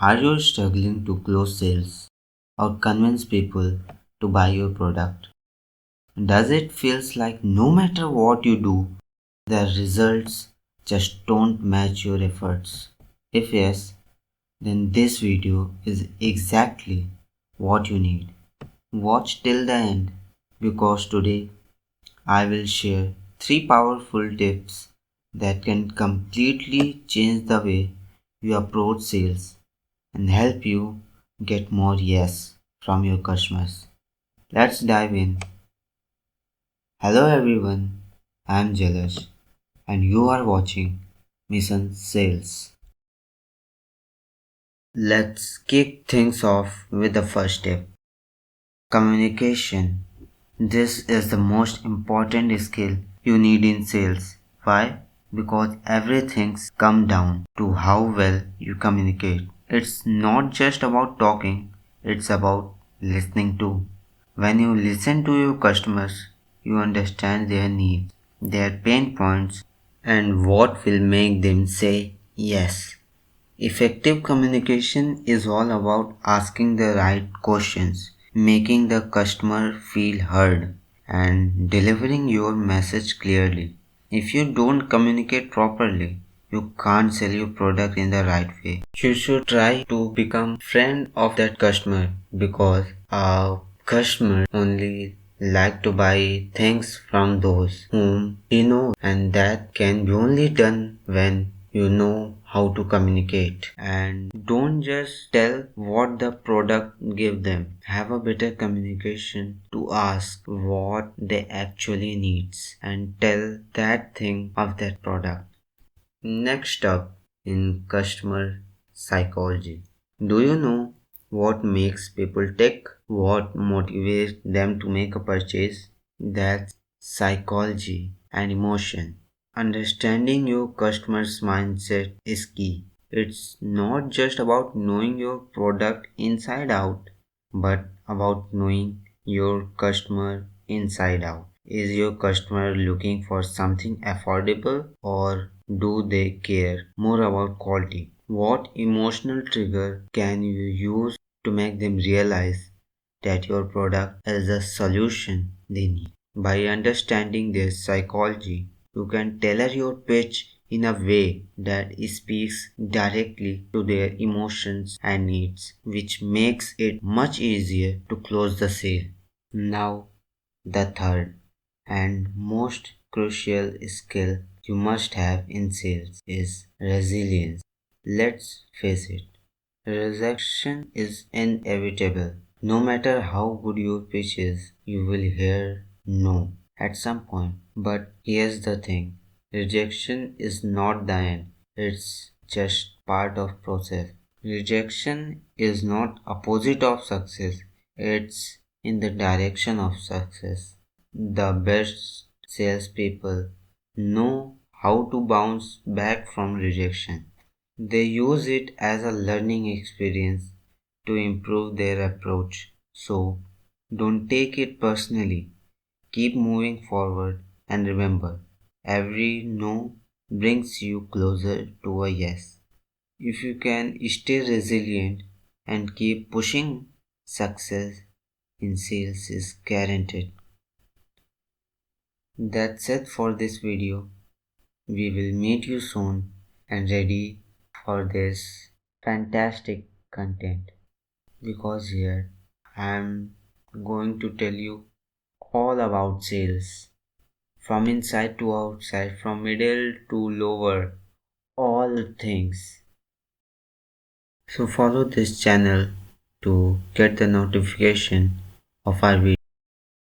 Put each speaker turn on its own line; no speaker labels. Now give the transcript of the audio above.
Are you struggling to close sales or convince people to buy your product? Does it feels like no matter what you do, the results just don't match your efforts? If yes, then this video is exactly what you need. Watch till the end because today I will share 3 powerful tips that can completely change the way you approach sales and help you get more yes from your customers. Let's dive in. Hello everyone, I am Jalesh and you are watching Mission Sales. Let's kick things off with the first tip, communication. This is the most important skill you need in sales. Why? Because everything's come down to how well you communicate. It's not just about talking, it's about listening too. When you listen to your customers, you understand their needs, their pain points, and what will make them say yes. Effective communication is all about asking the right questions, making the customer feel heard, and delivering your message clearly. If you don't communicate properly, you can't sell your product in the right way. You should try to become friend of that customer because a customer only like to buy things from those whom he knows, and that can be only done when you know how to communicate. And don't just tell what the product give them. Have a better communication to ask what they actually needs and tell that thing of that product. Next up, in customer psychology. Do you know what makes people tick? What motivates them to make a purchase? That's psychology and emotion. Understanding your customer's mindset is key. It's not just about knowing your product inside out, but about knowing your customer inside out. Is your customer looking for something affordable or do they care more about quality? What emotional trigger can you use to make them realize that your product is a solution they need? By understanding their psychology, you can tailor your pitch in a way that speaks directly to their emotions and needs, which makes it much easier to close the sale. Now, the third and most crucial skill you must have in sales is resilience. Let's face it, rejection is inevitable. No matter how good your pitch is, you will hear no at some point. But here's the thing, rejection is not the end, it's just part of process. Rejection is not opposite of success, it's in the direction of success. The best salespeople know how to bounce back from rejection. They use it as a learning experience to improve their approach. So don't take it personally. Keep moving forward and remember, every no brings you closer to a yes. If you can stay resilient and keep pushing, success in sales is guaranteed. That's it for this video. We will meet you soon and ready for this fantastic content because here I am going to tell you all about sales from inside to outside, from middle to lower, all things. So follow this channel to get the notification of our video.